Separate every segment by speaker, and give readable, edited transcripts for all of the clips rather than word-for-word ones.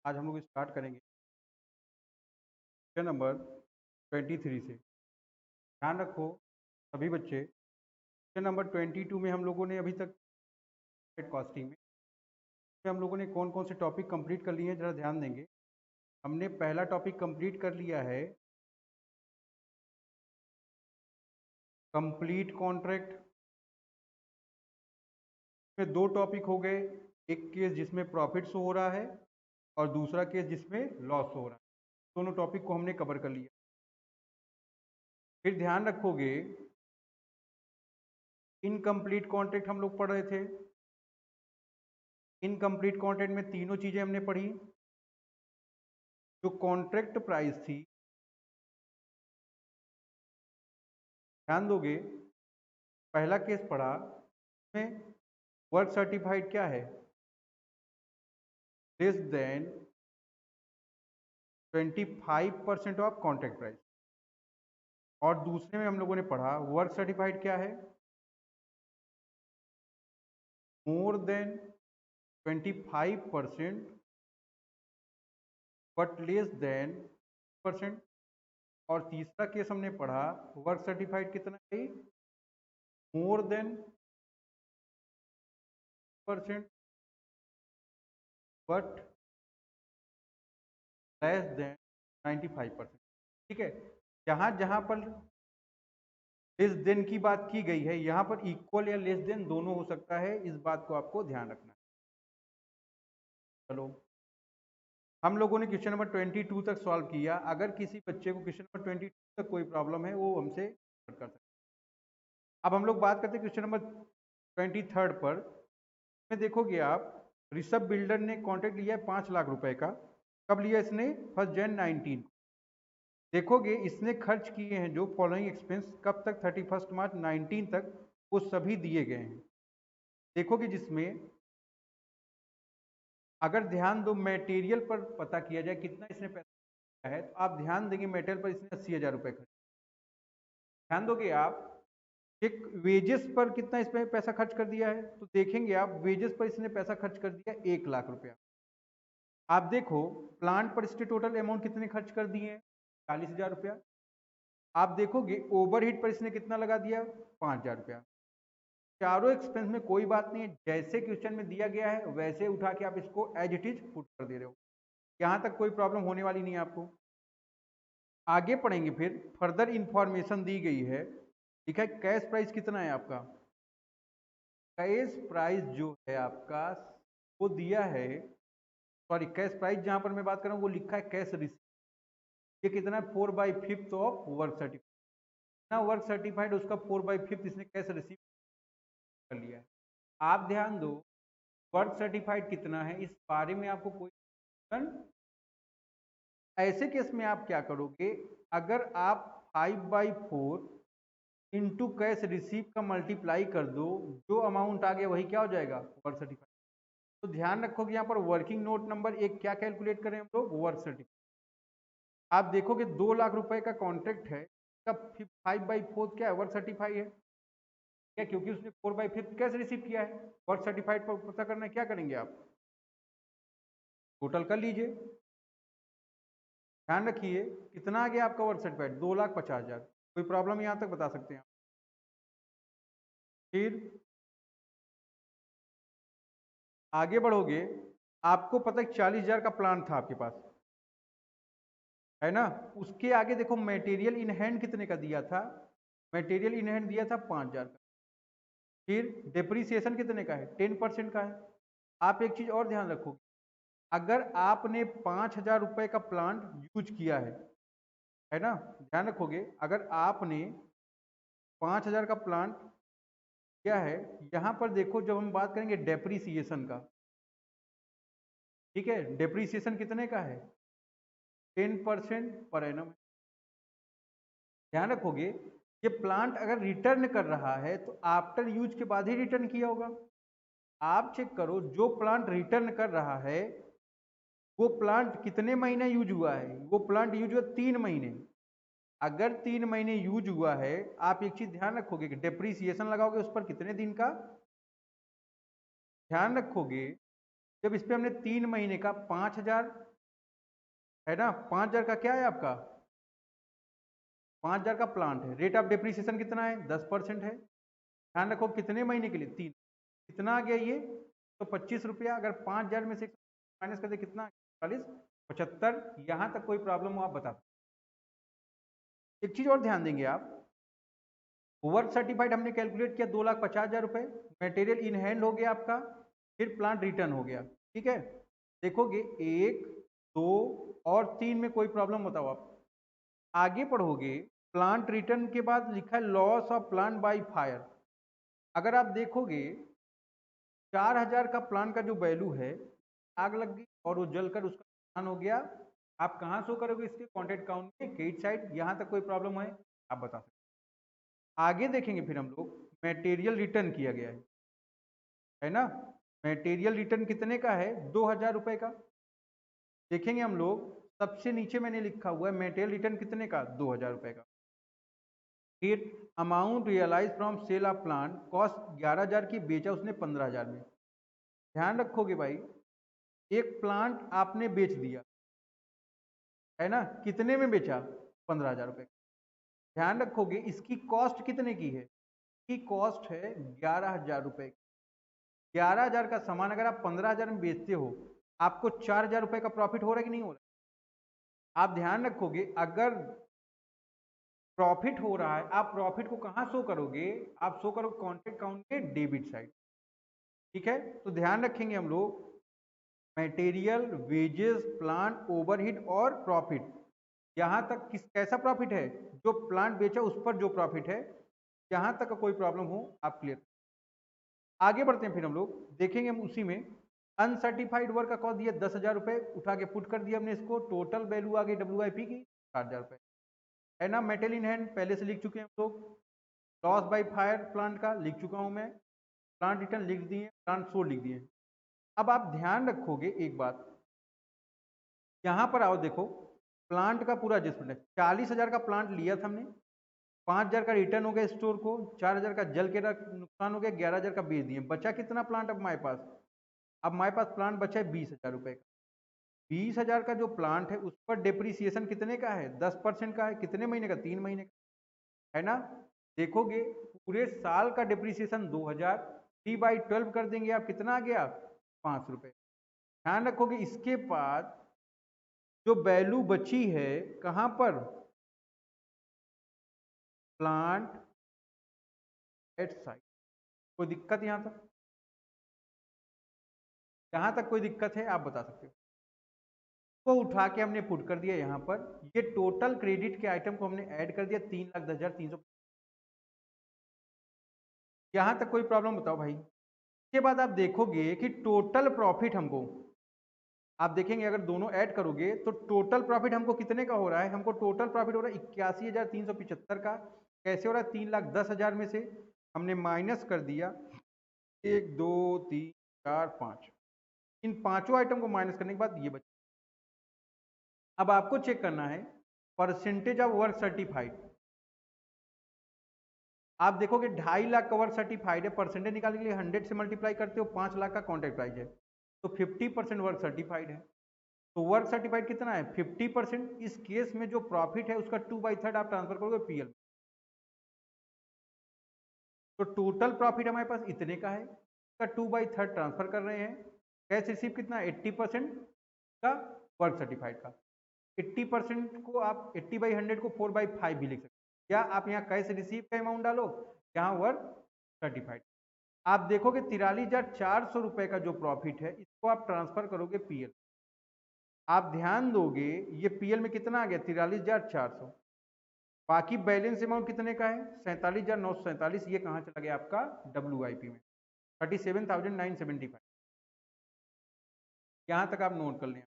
Speaker 1: आज हम लोग स्टार्ट करेंगे क्वेश्चन नंबर 23 से। ध्यान रखो सभी बच्चे, क्वेश्चन नंबर 22 में हम लोगों ने अभी तक कॉस्टिंग में हम लोगों ने कौन कौन से टॉपिक कंप्लीट कर लिए हैं, जरा ध्यान देंगे। हमने पहला टॉपिक कंप्लीट कर लिया है कंप्लीट कॉन्ट्रैक्ट में। दो टॉपिक हो गए, एक केस जिसमें प्रॉफिट शो हो रहा है और दूसरा केस जिसमें लॉस हो रहा है। दोनों टॉपिक को हमने कवर कर लिया। फिर ध्यान रखोगे इनकम्प्लीट कॉन्ट्रैक्ट हम लोग पढ़ रहे थे। इनकम्प्लीट कॉन्ट्रैक्ट में तीनों चीजें हमने पढ़ी। जो कॉन्ट्रैक्ट प्राइस थी, ध्यान दोगे पहला केस पढ़ा में वर्क सर्टिफाइड क्या है, less than 25% of contract price. और दूसरे में हम लोगों ने पढ़ा वर्क सर्टिफाइड क्या है, more than 25% but less than %। और तीसरा केस हमने पढ़ा वर्क सर्टिफाइड कितना है, more than % but less than 95%। ठीक है, जहां जहां पर लेस देन की बात की गई है, यहां पर इक्वल या लेस देन दोनों हो सकता है, इस बात को आपको ध्यान रखना है। चलो, हम लोगों ने क्वेश्चन नंबर 22 तक सॉल्व किया। अगर किसी बच्चे को क्वेश्चन नंबर 22 तक कोई प्रॉब्लम है, वो हमसे कर सकते हैं। अब हम लोग बात करते हैं क्वेश्चन नंबर 23 पर। में देखोगे आप, ऋषभ बिल्डर ने कॉन्ट्रैक्ट लिया है 5 लाख रुपए का। कब लिया इसने, 1 जनवरी 19। देखोगे इसने खर्च किए हैं जो फॉलोइंग एक्सपेंस, कब तक, 31 मार्च 19 तक, वो सभी दिए गए हैं। देखोगे जिसमें अगर ध्यान दो मटेरियल पर पता किया जाए कितना इसने पैसा है, तो आप ध्यान देंगे मटेरियल पर इसने 80,000 रुपए खर्च। ध्यान दोगे आप एक वेजेस पर कितना इसमें पैसा खर्च कर दिया है, तो देखेंगे आप वेजेस पर इसने पैसा खर्च कर दिया 1 लाख रुपया। आप देखो प्लांट पर इसके टोटल अमाउंट कितने खर्च कर दिए हैं, 40,000 रुपया। आप देखोगे ओवरहेड पर इसने कितना लगा दिया, 5,000 रुपया। चारों एक्सपेंस में कोई बात नहीं है, जैसे क्वेश्चन में दिया गया है वैसे उठा के आप इसको एज इट इज पुट कर दे रहे हो। यहां तक कोई प्रॉब्लम होने वाली नहीं है आपको। आगे पढ़ेंगे, फिर फर्दर इंफॉर्मेशन दी गई है। लिखा है कैश प्राइस कितना है आपका। कैश प्राइस जो है आपका वो दिया है, सॉरी कैश प्राइस जहां पर मैं बात कर रहा हूं वो लिखा है कैश रिसीट। ये कितना है, 4/5 ऑफ वर्क सर्टिफाइड ना, वर्क सर्टिफाइड उसका 4/5 इसने कैश रिसीव कर लिया है। आप ध्यान दो वर्क सर्टिफाइड कितना है, इस बारे में आपको कोई ऐसे केस में आप क्या करोगे, अगर आप 5/4 इंटू कैश रिसीव का मल्टीप्लाई कर दो, जो अमाउंट आ गया वही क्या हो जाएगा, वर्क सर्टिफाइड। तो ध्यान रखोगे यहाँ पर वर्किंग नोट नंबर एक क्या कैलकुलेट करें हम लोग, वर्क सर्टिफाइड। आप देखोगे 2 लाख रुपए का कॉन्ट्रैक्ट है, इसका 5/4 क्या है, वर्क सर्टिफाइड है क्या, क्योंकि उसने 4/5 कैश रिसीव किया है। वर्क सर्टिफाइड पर पता करना है, क्या करेंगे आप, टोटल कर लीजिए। ध्यान रखिए कितना आ गया आपका वर्क सर्टिफाइड, 2,50,000। कोई प्रॉब्लम यहाँ तक बता सकते हैं। फिर आगे बढ़ोगे, आपको पता है 40,000 का प्लान था आपके पास, है ना। उसके आगे देखो मटेरियल इन हैंड कितने का दिया था, मटेरियल इन हैंड दिया था 5,000 का। फिर डिप्रिसिएशन कितने का है, 10% का है। आप एक चीज और ध्यान रखो, अगर आपने 5,000 रुपए का प्लांट यूज किया है ना, ध्यान रखोगे अगर आपने 5,000 का प्लांट किया है, यहां पर देखो जब हम बात करेंगे डेप्रिसिएशन का, ठीक है, डेप्रिसिएशन कितने का है, 10% पर एनम। ध्यान रखोगे ये प्लांट अगर रिटर्न कर रहा है तो आफ्टर यूज के बाद ही रिटर्न किया होगा। आप चेक करो जो प्लांट रिटर्न कर रहा है वो प्लांट कितने महीने यूज हुआ है, वो प्लांट यूज हुआ 3 महीने। अगर 3 महीने यूज हुआ है, आप एक चीज ध्यान रखोगे कि डेप्रिसिएशन लगाओगे उस पर कितने दिन का, ध्यान रखोगे जब इस पे हमने 3 महीने का 5,000 है ना। 5,000 का क्या है आपका, 5,000 का प्लांट है, रेट ऑफ डिप्रिसिएशन कितना है, 10% है। ध्यान रखो कितने महीने के लिए, 3। कितना आ गया ये, तो 25 रुपया। अगर 5,000 में से माइनस कर दे कितना, 40, 75। यहां तक कोई प्रॉब्लम हो आप बता। एक चीज और ध्यान देंगे आप, वर्क सर्टिफाइड हमने कैलकुलेट किया 2,50,000 रुपए, मटेरियल इन हैंड हो गया आपका, फिर प्लांट रिटर्न हो गया। ठीक है, देखोगे 1, 2 और 3 में कोई प्रॉब्लम बताओ आप। आगे पढ़ोगे, प्लांट रिटर्न के बाद लिखा है loss of plant by fire. अगर आप देखोगे 4,000 का प्लांट का जो वैल्यू है, आग लग गई और वो जलकर उसका नुकसान हो गया, आप कहाँ शो करोगे इसके कॉन्टेक्ट काउंट में, क्रेडिट साइड। यहां तक कोई प्रॉब्लम है आप बता सकते। आगे देखेंगे फिर हम लोग, मटेरियल रिटर्न किया गया है ना। मटेरियल रिटर्न कितने का है, 2,000 रुपए का। देखेंगे हम लोग, सबसे नीचे मैंने लिखा हुआ है मटेरियल रिटर्न कितने का, 2,000 रुपए का। फिर amount realise from sale of plant, cost 11,000 की, बेचा उसने 15,000 में। ध्यान रखोगे भाई, एक प्लांट आपने बेच दिया है ना, कितने में बेचा, 15,000 रुपए। ध्यान रखोगे इसकी कॉस्ट कितने की है, इसकी कॉस्ट है 11,000 रुपए। 11,000 का सामान अगर आप 15,000 में बेचते हो, आपको 4,000 रुपए का प्रॉफिट हो रहा है कि नहीं हो रहा है। आप ध्यान रखोगे, अगर प्रॉफिट हो रहा है, आप प्रॉफिट को कहां शो करोगे, आप शो करोगे कॉन्ट्रैक्ट काउंट के डेबिट साइड। ठीक है, तो ध्यान रखेंगे हम लोग, मटेरियल, वेजेस, प्लांट, ओवरहेड और प्रॉफिट, यहां तक किस कैसा प्रॉफिट है, जो प्लांट बेचा उस पर जो प्रॉफिट है, यहां तक का कोई प्रॉब्लम हो आप क्लियर। आगे बढ़ते हैं, फिर हम लोग देखेंगे, हम उसी में अनसर्टिफाइड वर्क का कॉस्ट दिया 10,000 रुपए, उठा के पुट कर दिया हमने इसको, टोटल वैल्यू आ गई WIP की 60,000 रुपए, है ना। मेटेरियल इन हैंड पहले से लिख चुके हैं हम लोग, लॉस बाय फायर प्लांट का लिख चुका हूं मैं, प्लांट रिटर्न लिख दिए, प्लांट सोल्ड लिख दिए। अब आप ध्यान रखोगे एक बात, यहां पर आओ देखो, प्लांट का पूरा एडजस्टमेंट है। 40,000 का प्लांट लिया था हमने, 5,000 का रिटर्न हो गया स्टोर को, 4,000 का जल के नुकसान हो गया, 11,000 का बेच दिए, बचा कितना प्लांट अब हमारे पास, अब हमारे पास प्लांट बचा है 20,000 रुपए का। 20,000 का जो प्लांट है उस पर डिप्रिसिएशन कितने का है, 10% का है, कितने महीने का, 3 महीने का, है ना। देखोगे पूरे साल का डिप्रिसिएशन 2,000, 3/12 कर देंगे आप, कितना आ गया, 5 रुपए। ध्यान रखोगे इसके बाद जो वैल्यू बची है कहां पर, प्लांट एट साइट। कोई दिक्कत यहां तक, यहां तक कोई दिक्कत है आप बता सकते हो। को उठा के हमने पुट कर दिया यहां पर, ये टोटल क्रेडिट के आइटम को हमने ऐड कर दिया 3,10,300। यहां तक कोई प्रॉब्लम बताओ भाई। इसके बाद आप देखोगे कि टोटल प्रॉफिट हमको, आप देखेंगे अगर दोनों ऐड करोगे तो टोटल प्रॉफिट हमको कितने का हो रहा है, हमको टोटल प्रॉफिट हो रहा है 81,375 का। कैसे हो रहा है, 3,10,000 में से हमने माइनस कर दिया 1, 2, 3, 4, 5, इन पांचों आइटम को माइनस करने के बाद ये बचा। अब आपको चेक करना है परसेंटेज ऑफ वर्क सर्टिफाइड। आप देखोगे 2.5 लाख का वर्क सर्टिफाइड है, परसेंटेज निकालने के लिए 100 से मल्टीप्लाई करते हो, 5 लाख का कॉन्ट्रैक्ट प्राइस है, तो 50% वर्क सर्टिफाइड है। तो वर्क सर्टिफाइड कितना है, 50%। इस केस में जो प्रॉफिट है उसका 2/3 आप ट्रांसफर करोगे पीएल। तो टोटल प्रॉफिट हमारे पास इतने का है, इसका 2/3 ट्रांसफर कर रहे हैं। कैश रिसीव कितना, 80% का वर्क सर्टिफाइड का। 80% को आप 80/100 को 4/5 भी लिख सकते हैं, या आप यहाँ कैश रिसीव का अमाउंट डालो, यहाँ वर्क सर्टिफाइड। आप देखोगे 43,400 रुपए का जो प्रॉफिट है इसको आप ट्रांसफर करोगे पीएल। आप ध्यान दोगे ये पीएल में कितना आ गया, 43,400। बाकी बैलेंस अमाउंट कितने का है, 47,947। ये कहाँ चला गया आपका, WIP में, 37,975। यहाँ तक आप नोट कर लें।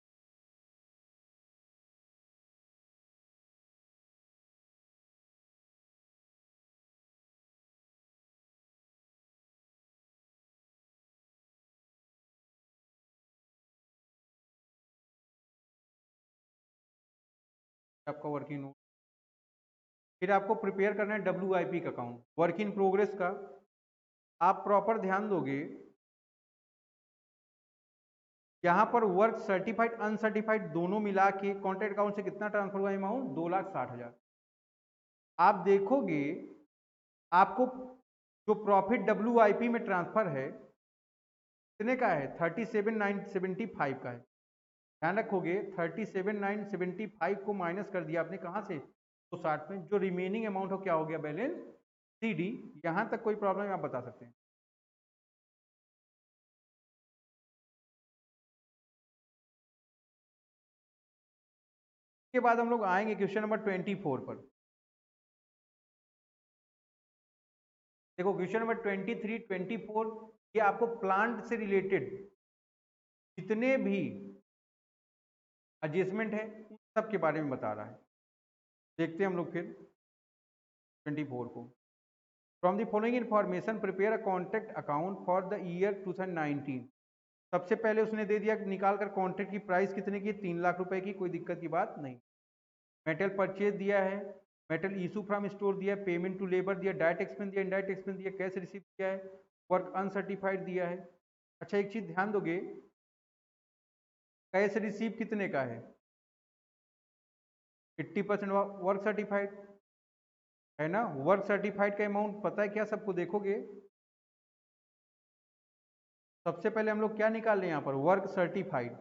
Speaker 1: आपका वर्किंग नोट, फिर आपको प्रिपेयर करना है WIP का अकाउंट, वर्क इन प्रोग्रेस का। आप प्रॉपर ध्यान दोगे, यहाँ पर वर्क सर्टिफाइड अनसर्टिफाइड दोनों मिला के कॉन्ट्रैक्ट अकाउंट से कितना ट्रांसफर हुआ अमाउंट 2,60,000। आप देखोगे आपको जो प्रॉफिट WIP में ट्रांसफर है कितने का है 37,975 का है। ध्यान रखोगे 37,975 को माइनस कर दिया आपने कहाँ से 260 में, जो रिमेनिंग अमाउंट हो क्या हो गया बैलेंस CD। यहाँ तक कोई प्रॉब्लम आप बता सकते हैं। के बाद हम लोग आएंगे क्वेश्चन नंबर 24 पर। देखो क्वेश्चन नंबर 23, 24 ये आपको प्लांट से रिलेटेड जितने भी एडजस्टमेंट है उन सब के बारे में बता रहा है। देखते हैं हम लोग फिर 24 को। From the following information prepare a contract account for the year 2019। सबसे पहले उसने दे दिया निकाल कर कॉन्ट्रैक्ट की प्राइस कितने की 3 लाख रुपए की, कोई दिक्कत की बात नहीं। मेटल परचेज दिया है, मेटल इशू फ्रॉम स्टोर दिया है, पेमेंट टू लेबर दिया, डायरेक्ट एक्सपेंस दिया, इनडायरेक्ट एक्सपेंस दिया, कैश रिसीव दिया है, वर्क अनसर्टिफाइड दिया है। अच्छा एक चीज ध्यान दोगे कैश रिसीव कितने का है 80%, वर्क सर्टिफाइड है ना। वर्क सर्टिफाइड का अमाउंट पता है क्या सबको, देखोगे सबसे पहले हम लोग क्या निकाल रहे हैं यहाँ पर वर्क सर्टिफाइड।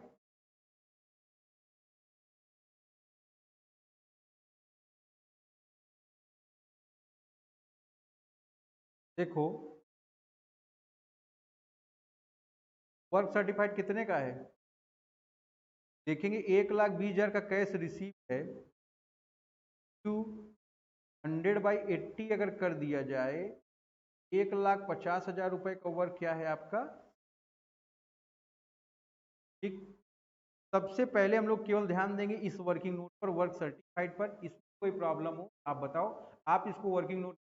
Speaker 1: देखो वर्क सर्टिफाइड कितने का है, देखेंगे 1,20,000 का कैश रिसीव है, 100/80 अगर कर दिया जाए 1,50,000 रुपए का वर्क क्या है आपका। ठीक, सबसे पहले हम लोग केवल ध्यान देंगे इस वर्किंग नोट पर, वर्क सर्टिफाइड पर। इसमें कोई प्रॉब्लम हो आप बताओ, आप इसको वर्किंग नोट।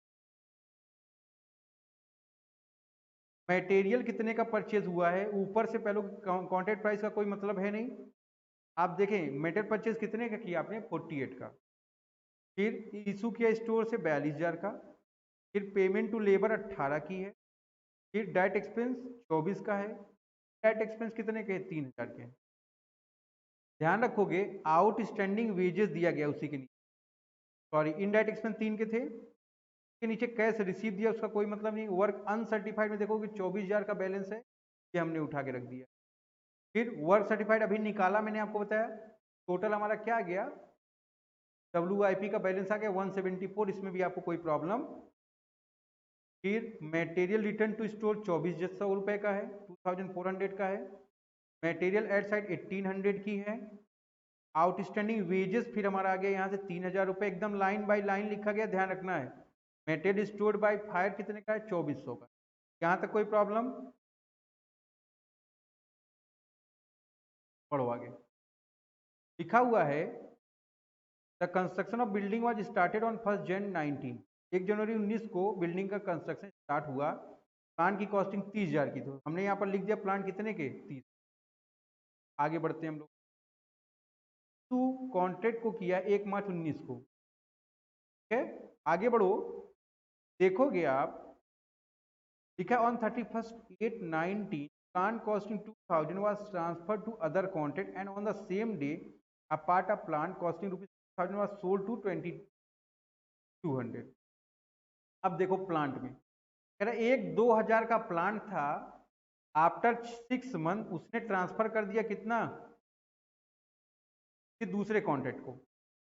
Speaker 1: मटेरियल कितने का परचेज हुआ है ऊपर से पहले कॉन्ट्रैक्ट प्राइस का कोई मतलब है नहीं। आप देखें मेटेरियल परचेज कितने का किया आपने 48 का, फिर इशू किया स्टोर से 42,000 का, फिर पेमेंट टू लेबर 18 की है, फिर डायरेक्ट एक्सपेंस 24 का है, डायरेक्ट एक्सपेंस कितने के 3,000 के। ध्यान रखोगे आउटस्टैंडिंग वेजेस दिया गया उसी के नीचे, सॉरी इनडायरेक्ट एक्सपेंस 3 के थे, के नीचे कैश रिसीव दिया उसका कोई मतलब नहीं। वर्क अनसर्टिफाइड में देखोगे 24,000 का बैलेंस है, ये हमने उठा के रख दिया। फिर वर्क सर्टिफाइड अभी निकाला मैंने आपको बताया, टोटल हमारा क्या आ गया WIP का बैलेंस आ गया 174, इसमें भी आपको कोई प्रॉब्लम। फिर मटेरियल रिटर्न टू स्टोर 24,000 रुपए का है, 2,400 का है। मटेरियल एट साइड 1,800 की है। आउटस्टैंडिंग वेजेस फिर हमारा आ गया यहाँ से 3,000 रुपए, एकदम लाइन बाय लाइन लिखा गया, ध्यान रखना है। मटेरियल स्टोर्ड बाय फायर कितने का है 2,400 का। यहाँ तक कोई प्रॉब्लम, पढ़ो आगे। लिखा हुआ है the construction of building was started on 1 Jan 19। 1 जनवरी 19 को बिल्डिंग का कंस्ट्रक्शन स्टार्ट हुआ। प्लान की कॉस्टिंग 30,000 की, तो हमने यहाँ पर लिख दिया प्लान कितने के 30। आगे बढ़ते हैं हम लोग। टू कॉन्ट्रैक्ट को किया 1 मार्च 19 को, ठीक है। आगे बढ़ो, देखोगे आप लिखा on 31/8/19 plan costing 2,000 was transferred to other contract and on the same day a part of plant costing ₹2,000 was sold to 2,200। अब देखो प्लांट में कह रहा 1-2 हजार का प्लांट था, आफ्टर 6 मंथ उसने ट्रांसफर कर दिया कितना कि दूसरे कॉन्ट्रैक्ट को।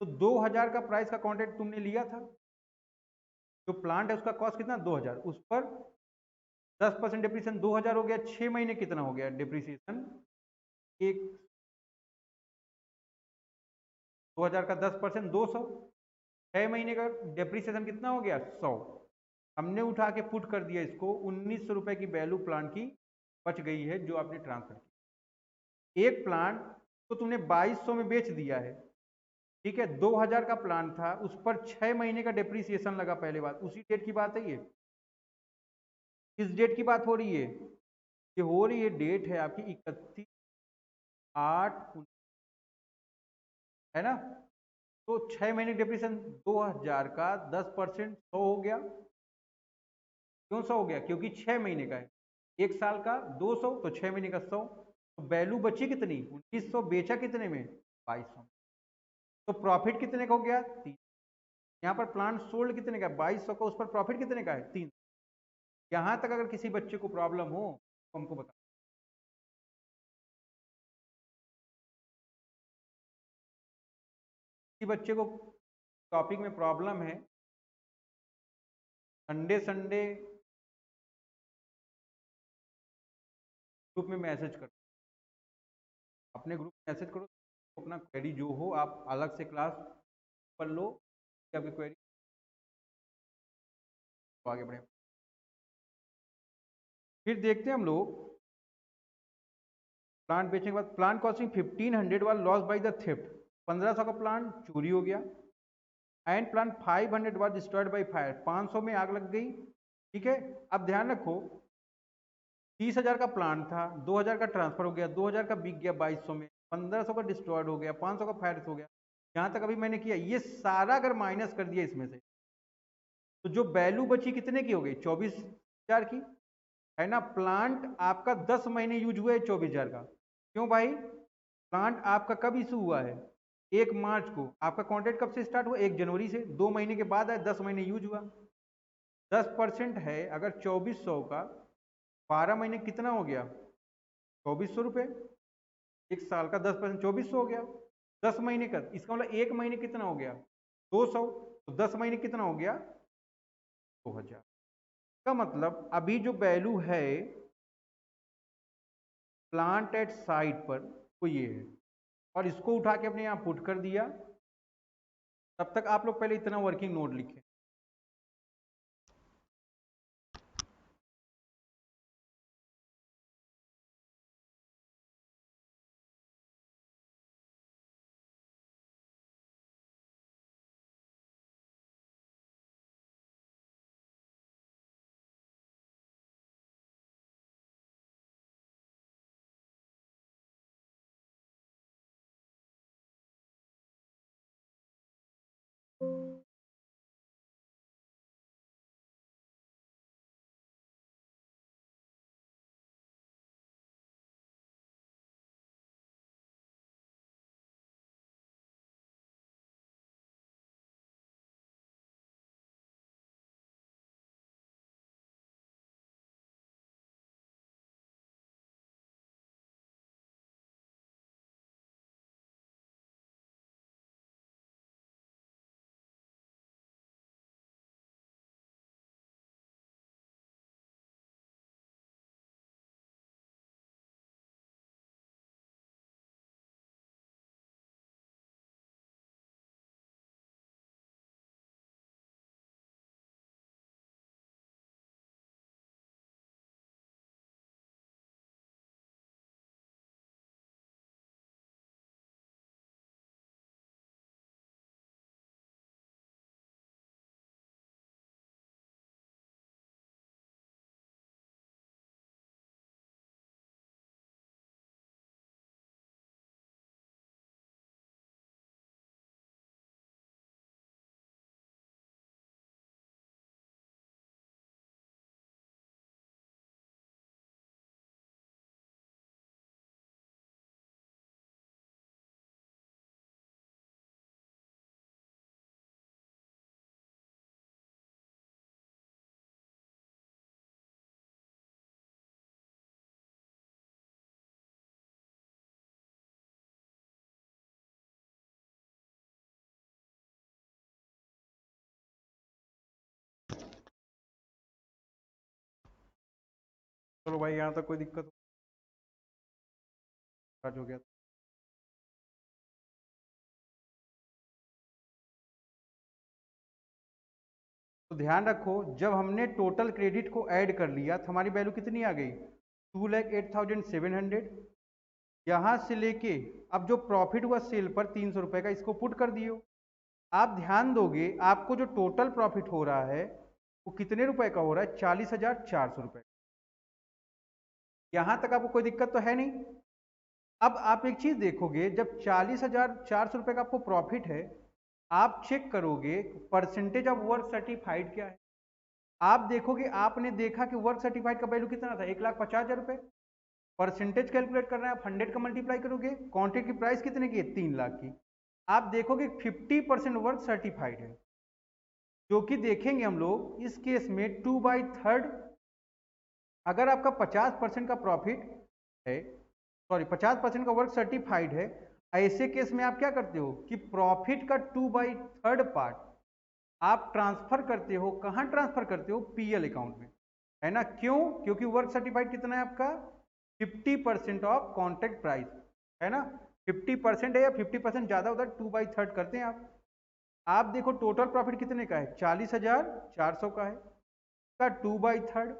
Speaker 1: तो 2,000 का प्राइस का कॉन्ट्रैक्ट तुमने लिया था, जो प्लांट है उसका कॉस्ट कितना 2,000, उस पर 10% डिप्रिसिएशन 2,000 हो गया। 6 महीने कितना हो गया डिप्रिसिएशन, एक 2,000 का 10% 200, 6 महीने का डिप्रिसिएशन कितना हो गया 100। हमने उठा के पुट कर दिया इसको, 1,900 रुपए की वैल्यू प्लांट की बच गई है जो आपने ट्रांसफर की। एक प्लांट तो तुमने 2,200 में बेच दिया है, ठीक है। 2,000 का प्लांट था, उस पर 6 महीने का डिप्रिसिएशन लगा, पहले बात उसी डेट की बात है ये। किस डेट की बात हो रही है, ये हो रही है डेट है आपकी 31/8 है ना। तो 6 महीने डिप्रिसिएशन 2,000 का 10% 100 हो गया। क्यों 100 हो गया, क्योंकि 6 महीने का है। एक साल का 200 तो 6 महीने का 100। तो वैल्यू बची कितनी, 1900, बेचा कितने में, 2200। तो प्रॉफिट कितने का हो गया, 3। यहाँ पर प्लांट सोल्ड कितने का, 2200 का, उस पर प्रॉफिट कितने का है, 3। यहाँ तक अगर किसी बच्चे को प्रॉब्लम हो तो हमको बता। किसी बच्चे को टॉपिक में प्रॉब्लम है, संडे संडे ग्रुप में मैसेज करो, अपने ग्रुप में मैसेज करो, अपना क्वेरी जो हो आप अलग से क्लास कर लो, आपकी क्वेरी तो आगे बढ़े। फिर देखते हैं हम लोग प्लांट बेचने के बाद प्लांट कॉस्टिंग 1500 वाला लॉस बाय द थेफ्ट, 1500 का प्लांट चोरी हो गया। And plant 500 was destroyed by fire, 500 में आग लग गई। ठीक है, अब ध्यान रखो 30,000 का प्लांट था, 2,000 का ट्रांसफर हो गया, 2,000 का बिक गया 2200 में, 1500 का डिस्ट्रॉयड हो गया, 500 का फायर हो गया। यहाँ तक अभी मैंने किया, ये सारा अगर माइनस कर दिया इसमें से तो जो वैल्यू बची कितने की हो गई, 24,000 की, है ना। प्लांट आपका 10 महीने यूज हुआ है 24,000 का। क्यों भाई, प्लांट आपका कब इशू हुआ है, 1 मार्च को। आपका कॉन्ट्रैक्ट कब से स्टार्ट हुआ, 1 जनवरी से, 2 महीने के बाद आए, 10 महीने यूज हुआ। 10% है अगर 2400 का, 12 महीने कितना हो गया, 2400 रुपये। 1 साल का 10%, 2400 हो गया। 10 महीने का, इसका मतलब 1 महीने कितना हो गया, 200। तो 10 महीने कितना हो गया, 2000। का मतलब अभी जो वैल्यू है प्लांट एट साइट पर वो ये है, और इसको उठा के अपने यहाँ पुट कर दिया। तब तक आप लोग पहले इतना वर्किंग नोट लिखें। चलो भाई, यहाँ तक कोई दिक्कत हो गया। तो ध्यान रखो जब हमने टोटल क्रेडिट को ऐड कर लिया तो हमारी वैल्यू कितनी आ गई, 2,08,700। यहाँ से लेके अब जो प्रॉफिट हुआ सेल पर 300 रुपये का, इसको पुट कर दियो। आप ध्यान दोगे आपको जो टोटल प्रॉफिट हो रहा है वो कितने रुपए का हो रहा है, 40,400 रुपये। यहाँ तक आपको कोई दिक्कत तो है नहीं। अब आप एक चीज देखोगे, जब 40,400 रुपये का आपको प्रॉफिट है, आप चेक करोगे परसेंटेज ऑफ वर्क सर्टिफाइड क्या है। आप देखोगे, आपने देखा कि वर्क सर्टिफाइड का वैल्यू कितना था, 1,50,000 रुपये। परसेंटेज कैलकुलेट करना है, आप 100 का मल्टीप्लाई करोगे, कॉन्ट्रैक्ट की प्राइस कितने की है, 3 लाख की। आप देखोगे 50% वर्क सर्टिफाइड है, जो कि देखेंगे हम लोग इस केस में 2/3। अगर आपका 50% का प्रॉफिट है, सॉरी 50% का वर्क सर्टिफाइड है, ऐसे केस में आप क्या करते हो कि प्रॉफिट का 2/3 पार्ट आप ट्रांसफर करते हो, कहां ट्रांसफर करते हो, पीएल अकाउंट में, है ना। क्यों? क्योंकि वर्क सर्टिफाइड कितना है आपका, 50% ऑफ कॉन्ट्रैक्ट प्राइस, है ना। 50% है या 50% ज्यादा होता है, 2/3 करते हैं आप देखो टोटल प्रॉफिट कितने का है, 40,400 का है, का 2/3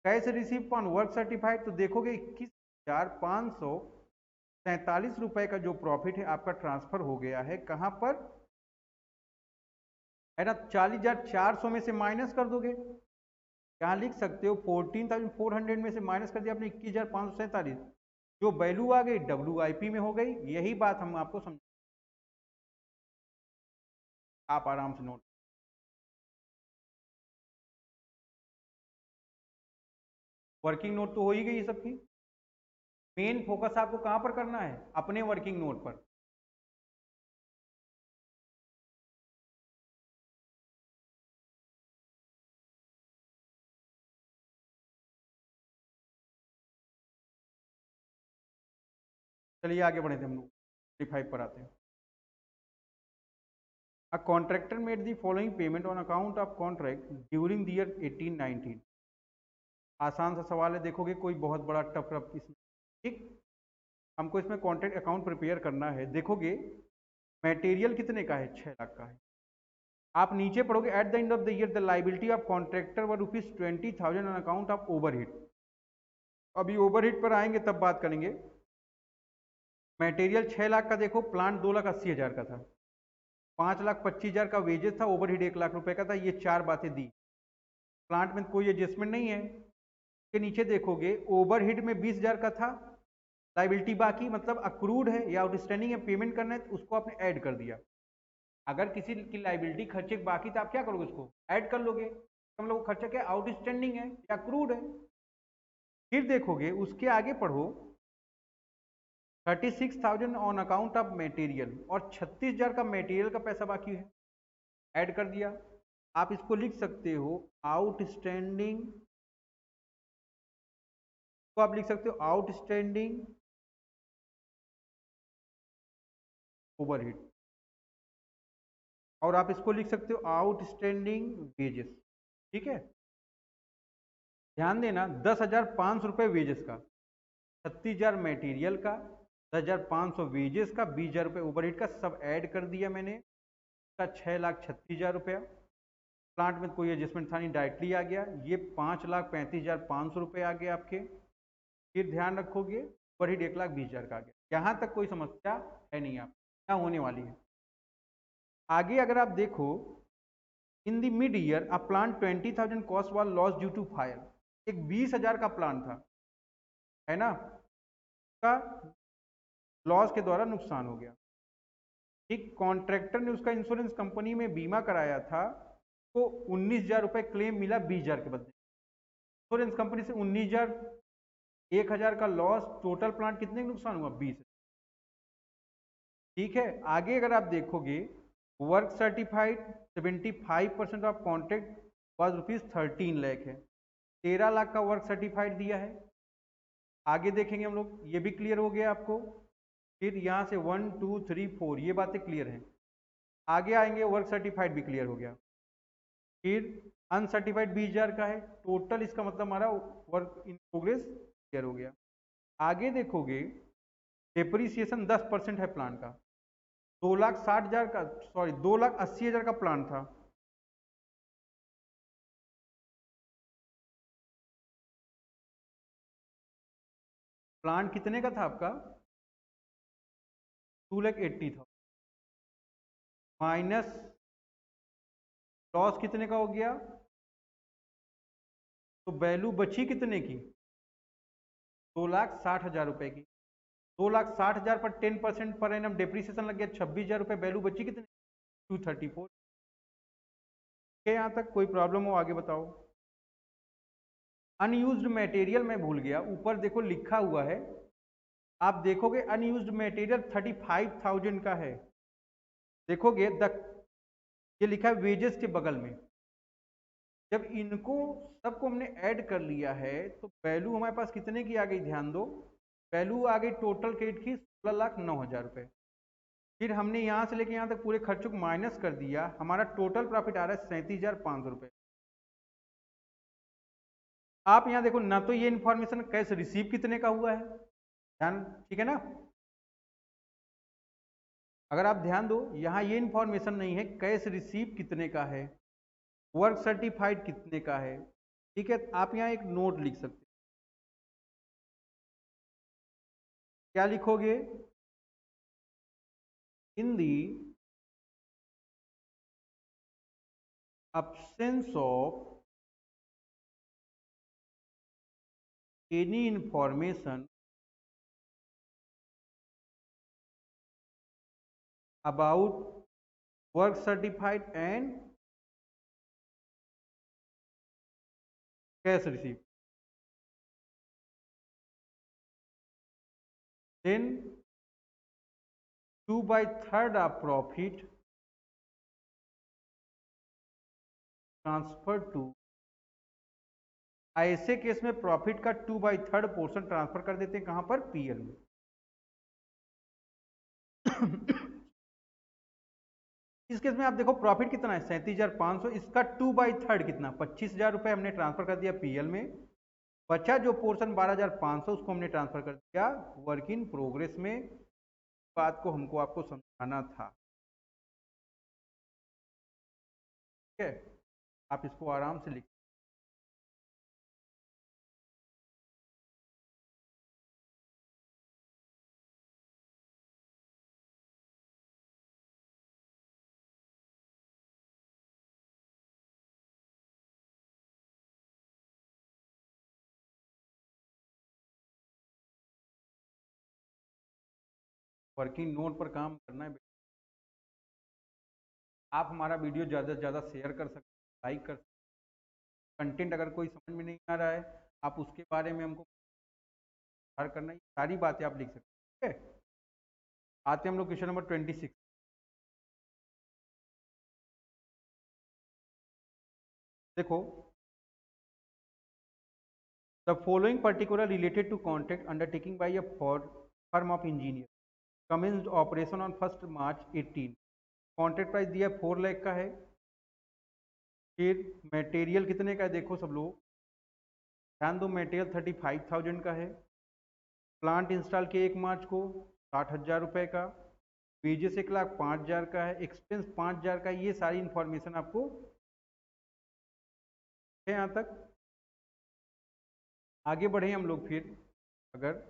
Speaker 1: कैसे रिसीव ऑन वर्क सर्टिफाइड, तो देखोगे 21,547 रुपए का जो प्रॉफिट है आपका ट्रांसफर हो गया है, कहां पर, है ना। 40,400 में से माइनस कर दोगे, यहाँ लिख सकते हो 14,400 में से माइनस कर दिया आपने 21,547, जो वैल्यू आ गई WIP में हो गई। यही बात हम आपको समझ, आप आराम से नोट, वर्किंग नोट तो हो ही गई सबकी। मेन फोकस आपको कहां पर करना है, अपने वर्किंग नोट पर। चलिए आगे बढ़े थे हम लोग, 35 पर आते हैं। A contractor made the following payment on account of contract during the year 1819। आसान सा सवाल है, देखोगे कोई बहुत बड़ा टफ रफ इसमें, ठीक। हमको इसमें कॉन्ट्रैक्ट अकाउंट प्रिपेयर करना है। देखोगे मटेरियल कितने का है, 6 लाख का है। आप नीचे पढ़ोगे eight the end of the year the liability of contractor व ₹20,000 ऑन अकाउंट ऑफ ओवरहेड। अभी ओवरहेड पर आएंगे तब बात करेंगे। मटेरियल 6 लाख का, देखो प्लांट 2,80,000 का था, 5,25,000 का वेजेस था, ओवरहेड 1 लाख रुपए का था। ये चार बातें दी, प्लांट में कोई एडजस्टमेंट नहीं है। के नीचे देखोगे ओवरहेड में 20,000 का था, लाइबिलिटी बाकी मतलब अक्रूड है या आउटस्टैंडिंग है, पेमेंट करना है तो उसको आपने ऐड कर दिया। अगर किसी की लाइबिलिटी खर्चे बाकी तो आप क्या करोगे, उसको ऐड कर लोगे। हम लोग खर्चा क्या आउटस्टैंडिंग है या अक्रूड है। फिर देखोगे उसके आगे पढ़ो 36,000 ऑन अकाउंट ऑफ मटेरियल, और 36,000 का मटेरियल का पैसा बाकी है, ऐड कर दिया। आप इसको लिख सकते हो आउटस्टैंडिंग, तो आप लिख सकते हो आउटस्टैंडिंग ओवरहेड, और आप इसको लिख सकते हो आउटस्टैंडिंग वेजेस, ठीक है। ध्यान देना 10,500 रुपये वेजेस का, 36,000 मटेरियल का, 10,500 वेजेस का, 20,000 रुपये ओवरहेड का, सब ऐड कर दिया मैंने का 6,36,000 रुपया। प्लांट में कोई एडजस्टमेंट था नहीं, डायरेक्टली आ गया। ये 5,35,500 रुपये आ गए आपके। फिर ध्यान रखोगे ओवरहेड 1,20,000 का आ गया। यहाँ तक कोई समस्या है नहीं, आप क्या होने वाली है। आगे अगर आप देखो in the mid year a plant 20,000 cost was loss due to fire. एक 20,000 का प्लांट था, है ना, का लॉस के द्वारा नुकसान हो गया। ठीक, कॉन्ट्रैक्टर ने उसका इंश्योरेंस कंपनी में बीमा कराया था, तो 19,000 रुपये क्लेम मिला 20,000 के बदले। इंश्योरेंस कंपनी से 19,000, 1,000 का लॉस, टोटल प्लांट कितने का नुकसान हुआ, 20। ठीक है, आगे अगर आप देखोगे work certified 75% of contract was ₹13 lakh है, 13 लाख का वर्क सर्टिफाइड दिया है। आगे देखेंगे हम लोग, ये भी क्लियर हो गया आपको। फिर यहाँ से 1 2 3 4 ये बातें क्लियर हैं। आगे आएंगे वर्क सर्टिफाइड भी क्लियर हो गया। फिर अनसर्टिफाइड 20,000 का है, टोटल इसका मतलब हमारा वर्क इन प्रोग्रेस क्लियर हो गया। आगे देखोगे डेप्रिसिएशन 10% है प्लान का, 2,60,000 का, सॉरी 2,80,000 का प्लान था। प्लान कितने का था आपका, 2,80,000 माइनस लॉस कितने का हो गया, तो वैल्यू बची कितने की, 2,60,000 रुपए की। 2,60,000 पर 10% पर एनम डेप्रिसिएशन लग गया, 26,000 रुपए, वैल्यू बची कितने, 234। क्या यहाँ तक कोई प्रॉब्लम हो, आगे बताओ। अनयूज्ड मटेरियल मैं भूल गया, ऊपर देखो लिखा हुआ है, आप देखोगे अनयूज्ड मटेरियल 35,000 का है। देखोगे ये लिखा है वेजेस के बगल में। जब इनको सबको हमने ऐड कर लिया है तो वैल्यू हमारे पास कितने की आ गई, ध्यान दो, वैल्यू आ गई टोटल क्रेडिट की 16,09,000 रुपये। फिर हमने यहाँ से लेके यहाँ तक पूरे खर्चों को माइनस कर दिया, हमारा टोटल प्रॉफिट आ रहा है 37,500 रुपये। आप यहाँ देखो ना, तो ये इन्फॉर्मेशन कैश रिसीव कितने का हुआ है, ध्यान, ठीक है ना। अगर आप ध्यान दो, यहाँ ये इन्फॉर्मेशन नहीं है कैश रिसीव कितने का है, वर्क सर्टिफाइड कितने का है, ठीक है। आप यहाँ एक नोट लिख सकते, क्या लिखोगे, इन दी absence of any information about work certified and cash receipt, then 2/3 of profit transfer to, ऐसे केस में प्रॉफिट का 2/3 पोर्शन ट्रांसफर कर देते हैं कहां पर, पीएल में। इस केस में आप देखो प्रॉफिट कितना है 37,500, इसका 2/3 कितना 25,000 रुपए हमने ट्रांसफर कर दिया पीएल में। बचा जो पोर्शन 12,500 उसको हमने ट्रांसफर कर दिया वर्क इन प्रोग्रेस में। बात को हमको आपको समझाना था, ठीक है। आप इसको आराम से लिख, वर्किंग नोट पर काम करना है। आप हमारा वीडियो ज़्यादा से ज़्यादा शेयर कर सकते, लाइक कर सकते, कंटेंट अगर कोई समझ में नहीं आ रहा है आप उसके बारे में हमको सुधार करना, ये सारी बातें आप लिख सकते हैं, ठीक है। आते हैं हम लोग क्वेश्चन नंबर 26। देखो, the following particular related to contract undertaking by a firm of engineer commenced operation on 1 March 18। Contract price दिया 4 लाख का है। फिर मटेरियल कितने का है, देखो सब लोग ध्यान दो, मटेरियल 35,000 का है। प्लांट इंस्टॉल किया 1 मार्च को 60,000 रुपये का। वेजेस 1,05,000 का है। एक्सपेंस 5,000 का है। ये सारी इंफॉर्मेशन आपको है यहाँ तक। आगे बढ़े हम लोग, फिर अगर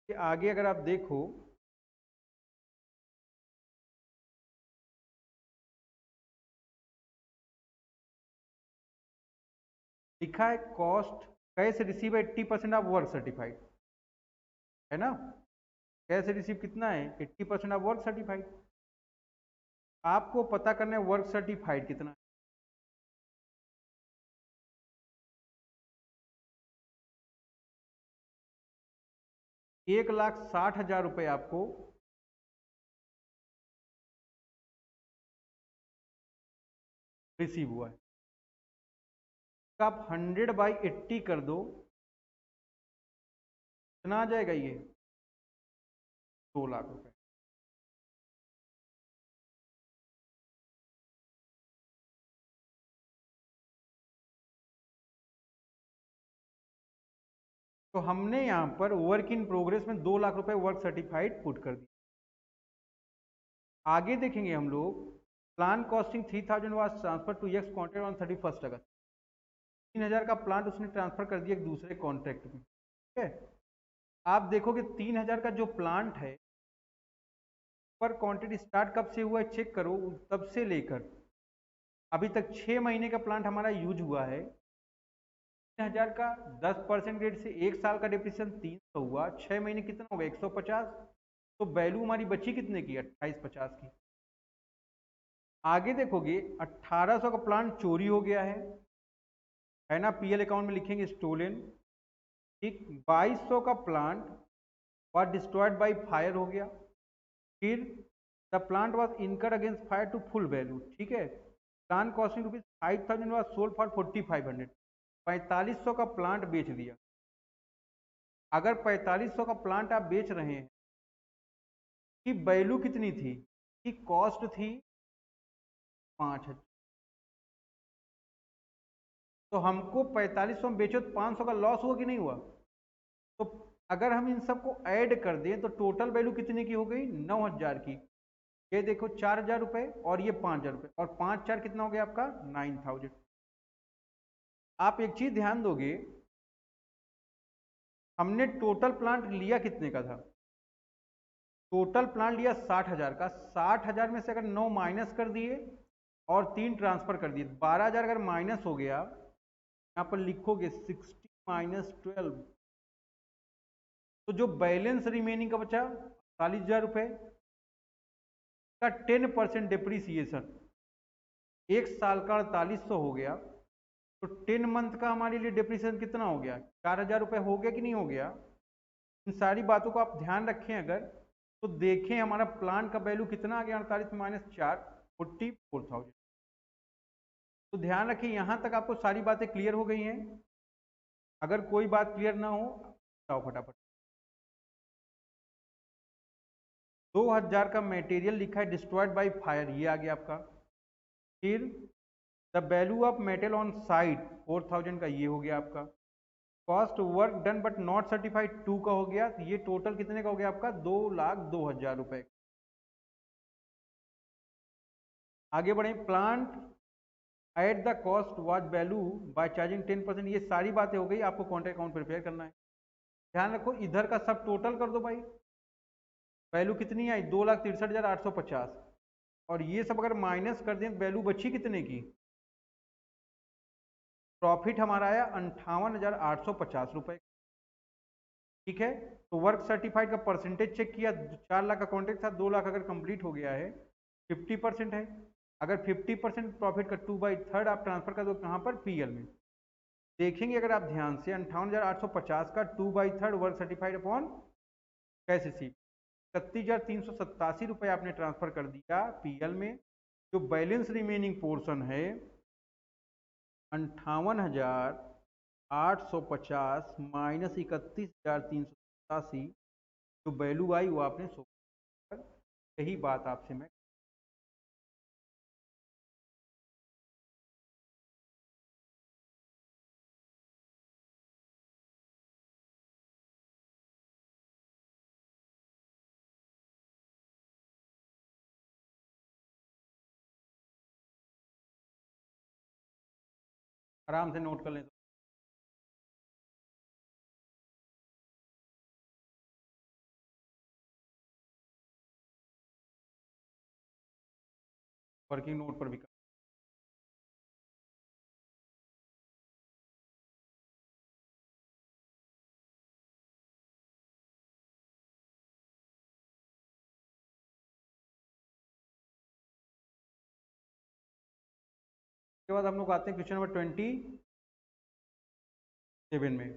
Speaker 1: आगे अगर आप देखो लिखा है cost cash receive 80% of work certified, है ना। कैश रिसीव कितना है 80% ऑफ वर्क सर्टिफाइड। आपको पता करना है वर्क सर्टिफाइड कितना है। 1,60,000 रुपये आपको रिसीव हुआ है। तो आप 100/80 कर दो, कितना आ जाएगा, ये 2 लाख रुपए। तो हमने यहां पर वर्क इन प्रोग्रेस में 2 लाख रुपए वर्क सर्टिफाइड पुट कर दिया। आगे देखेंगे हम लोग, plan costing 3,000 was transfer to X contract on 31 August. 3,000 का प्लांट उसने ट्रांसफर कर दिया एक दूसरे कॉन्ट्रैक्ट में, ठीक है। आप देखोगे 3,000 का जो प्लांट है पर कॉन्ट्रैक्ट स्टार्ट कब से हुआ है चेक करो, तब से लेकर अभी तक 6 महीने का प्लांट हमारा यूज हुआ है। 3,000 का 10% रेट से 1 साल का डिप्रिसिएशन 300 हुआ, 6 महीने कितना होगा 150। तो वैल्यू हमारी बची कितने की 2850 की। आगे देखोगे 1,800 का प्लांट चोरी हो गया है, है ना, पीएल अकाउंट में लिखेंगे स्टोलन। ठीक, 2200 का plant was destroyed by fire हो गया। फिर the plant was incurred against fire to full value. ठीक है, plant costing rupees 5000 was sold for 4500। 4500 का प्लांट बेच दिया। अगर 4500 का प्लांट आप बेच रहे हैं, कि वैल्यू कितनी थी, कि कॉस्ट थी 5000, तो हमको 4500 में बेचो तो 500 का लॉस हुआ कि नहीं हुआ। तो अगर हम इन सबको ऐड कर दें तो टोटल वैल्यू कितने की हो गई, 9000 की। ये देखो 4000 रुपए और ये 5000 रुपए, और 5 4 कितना हो गया आपका 9000। आप एक चीज ध्यान दोगे, हमने टोटल प्लांट लिया कितने का था, टोटल प्लांट लिया 60000 का। 60000 में से अगर 9 माइनस कर दिए और 3 ट्रांसफर कर दिए, 12000 अगर माइनस हो गया, यहाँ पर लिखोगे 60 माइनस 12, तो जो बैलेंस रिमेनिंग का बचा 48000 रुपए का 10% डिप्रीसिएशन, एक साल का 4800 हो गया, तो 10 मंथ का हमारे लिए डिप्रीसिएशन कितना हो गया, 4000 रुपए हो गया कि नहीं हो गया। इन सारी बातों को आप ध्यान रखें अगर, तो देखें हमारा प्लान का वैल्यू कितना आ गया, 48 माइनस 4, 44,000। तो ध्यान रखें, यहां तक आपको सारी बातें क्लियर हो गई हैं। अगर कोई बात क्लियर ना हो बताओ फटाफट। 2000 का मटेरियल लिखा है डिस्ट्रॉयड बाय फायर, ये आ गया आपका। फिर the value of metal on site 4000 का, ये हो गया आपका। Cost work done but not certified 2 का हो गया, तो ये टोटल कितने का हो गया आपका, 2,02,000 रुपए। आगे बढ़े, plant at the cost was value by charging 10%, ये सारी बातें हो गई। आपको कॉन्ट्रैक्ट अकाउंट प्रिपेयर करना है। ध्यान रखो, इधर का सब टोटल कर दो भाई। वैल्यू कितनी आई, 2,63,850, और ये सब अगर माइनस कर दें तो वैल्यू बची कितने की, प्रॉफिट हमारा आया 58,850 रुपए। ठीक है, तो वर्क सर्टिफाइड का परसेंटेज चेक किया, 4 लाख का कॉन्ट्रैक्ट था, 2 लाख अगर कंप्लीट हो गया है 50% है। अगर 50% प्रॉफिट का 2/3 आप ट्रांसफर कर दो कहाँ पर, पीएल में। देखेंगे अगर आप ध्यान से, 58,850 का 2/3 work certified upon cash receive, 31,387 रुपए आपने ट्रांसफर कर दिया पीएल में। जो बैलेंस रिमेनिंग पोर्शन है 58,850 माइनस 31,387, जो वैल्यू आई वो आपने शो, यही बात आपसे मैं। आराम से नोट कर लें। वर्किंग नोट पर भी के बाद हम लोग आते हैं क्वेश्चन नंबर 27 में।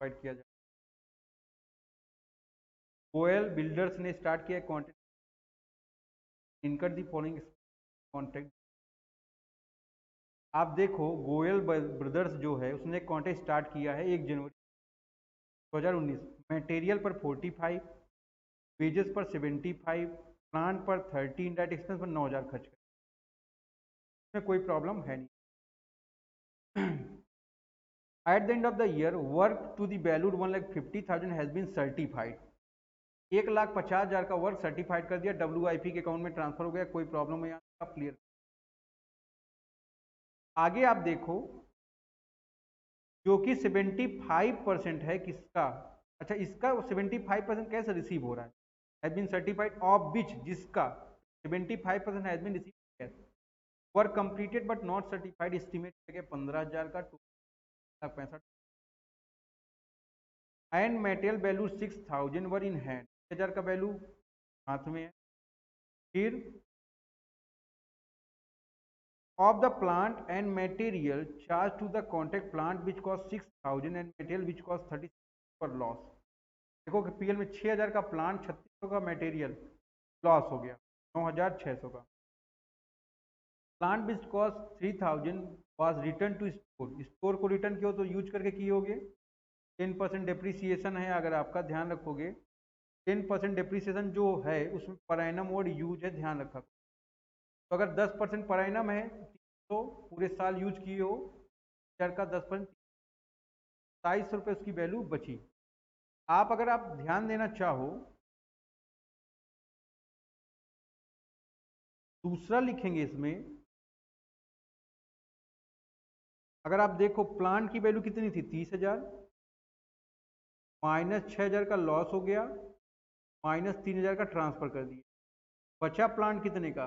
Speaker 1: फाइट किया जाए, गोयल बिल्डर्स ने स्टार्ट किया कॉन्ट्रैक्ट, इनकट दी फॉलोइंग कॉन्ट्रैक्ट। आप देखो, गोयल ब्रदर्स जो है उसने कॉन्ट्रैक्ट स्टार्ट किया है 1 जनवरी 2019। मटेरियल पर 45, वेजेस पर 75, प्लांट पर 30, इंडायरेक्ट एक्सपेंस पर 9,000 खर्च कर, इसमें कोई प्रॉब्लम है नहीं। At the end of the year work to the valued 1,50,000 has been certified, 1,50,000 का वर्क सर्टिफाइड कर दिया, WIP के अकाउंट में ट्रांसफर हो गया, कोई प्रॉब्लम है यहाँ, आप क्लियर। आगे आप देखो, जो कि 75% है किसका, अच्छा इसका 75% कैसे रिसीव हो रहा है, has been certified of which, जिसका 75% has been receive, work completed but not certified, estimate 15,000 का, 2,65,000, and material value 6,000 were in hand, 6,000 का वैल्यू हाथ में है। फिर of the plant and material charged to the contract plant which cost 6,000 and material which cost 36 for loss। देखो कि PL में 6,000 का प्लांट, 3600 का मटेरियल, लॉस हो गया 9,600 का। Plant which cost 3,000 was return to store, store को रिटर्न किया तो यूज करके किए होगे। 10% डिप्रिसिएशन है, अगर आपका ध्यान रखोगे 10% डिप्रिसिएशन जो है उसमें पर एनम वर्ड यूज है, ध्यान रखा। तो अगर 10% पर एनम है तो पूरे साल यूज किए हो, शेयर का 10%, 27 रुपये उसकी वैल्यू बची। आप अगर आप ध्यान देना चाहो, दूसरा लिखेंगे इसमें, अगर आप देखो प्लांट की वैल्यू कितनी थी 30,000, माइनस 6,000 का लॉस हो गया, माइनस 3,000 का ट्रांसफर कर दिया, बचा प्लांट कितने का।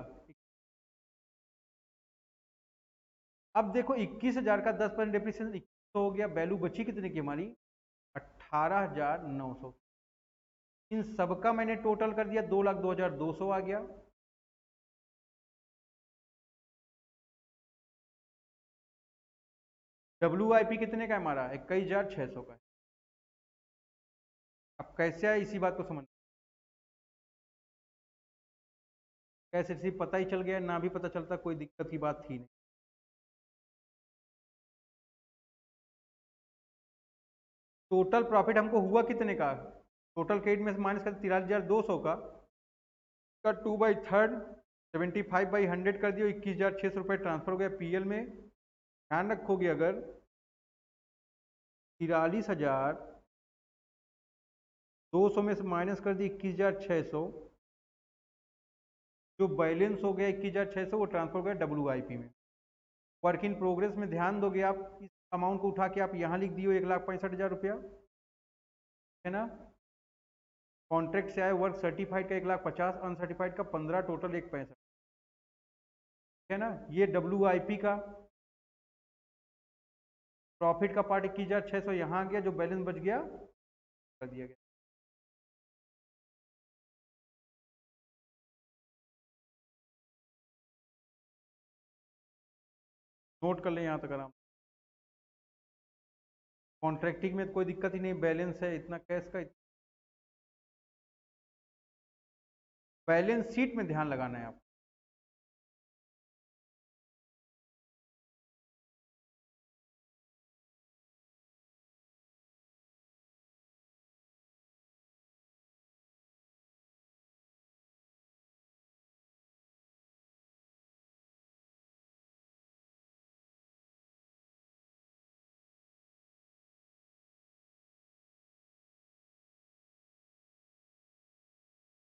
Speaker 1: अब देखो 21,000 का 10% डिप्रिसिएशन 2100 हो गया, वैल्यू बची कितने की हमारी 18,900। इन सबका मैंने टोटल कर दिया, 2,02,200 आ गया। WIP कितने का है हमारा 21,600 का है। अब कैसे है इसी बात को समझ, कैसे सिर्फ पता ही चल गया, ना भी पता चलता कोई दिक्कत की बात थी नहीं। टोटल प्रॉफिट हमको हुआ कितने का, टोटल क्रेडिट में से माइनस कर 43,200 का 2/3 75/100 कर दियो, 21,600 रुपये ट्रांसफर हो गया पीएल में। ध्यान रखोगे अगर 43,200 में से माइनस कर दी 21,600, जो बैलेंस हो गया 21,600 वो ट्रांसफर हो गया WIP में। वर्क इन प्रोग्रेस में ध्यान दोगे आप, इस अमाउंट को उठा के आप यहाँ लिख दियो 1,65,000 रुपया, है ना। कॉन्ट्रैक्ट से आए वर्क सर्टिफाइड का 1,50,000, अनसर्टिफाइड का 15, टोटल 1,65,000, है ना। ये WIP का प्रॉफिट का पार्ट 21,600 यहाँ आ गया, जो बैलेंस बच गया कर दिया गया। नोट कर ले यहाँ तक आराम। कॉन्ट्रैक्टिंग में कोई दिक्कत ही नहीं, बैलेंस है इतना कैश का। बैलेंस शीट में ध्यान लगाना है आप।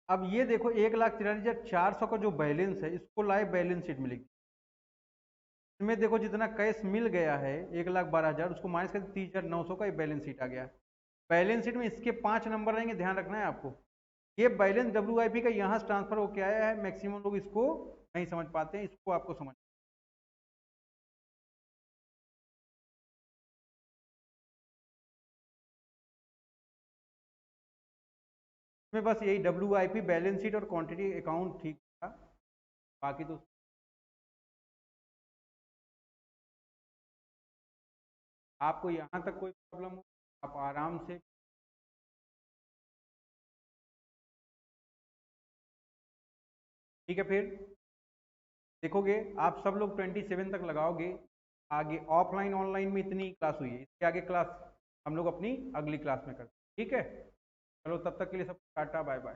Speaker 1: अब ये देखो 1,43,400 का जो बैलेंस है, इसको लाए बैलेंस शीट में लिख, इसमें देखो जितना कैश मिल गया है 1,12,000, उसको माइनस कर 30,900 का ये बैलेंस शीट आ गया। बैलेंस शीट में इसके 5 नंबर रहेंगे, ध्यान रखना है आपको। ये बैलेंस WIP का यहाँ से ट्रांसफर होकर आया है, मैक्सिमम लोग इसको नहीं समझ पाते हैं, इसको आपको समझ। इसमें बस यही WIP बैलेंस शीट और क्वांटिटी अकाउंट ठीक था, बाकी तो आपको यहाँ तक कोई प्रॉब्लम हो आप आराम से, ठीक है। फिर देखोगे आप सब लोग 27 तक लगाओगे, आगे ऑफलाइन ऑनलाइन में इतनी क्लास हुई है, इसके आगे क्लास हम लोग अपनी अगली क्लास में करते हैं, ठीक है। चलो तब तक के लिए सब टाटा बाय बाय।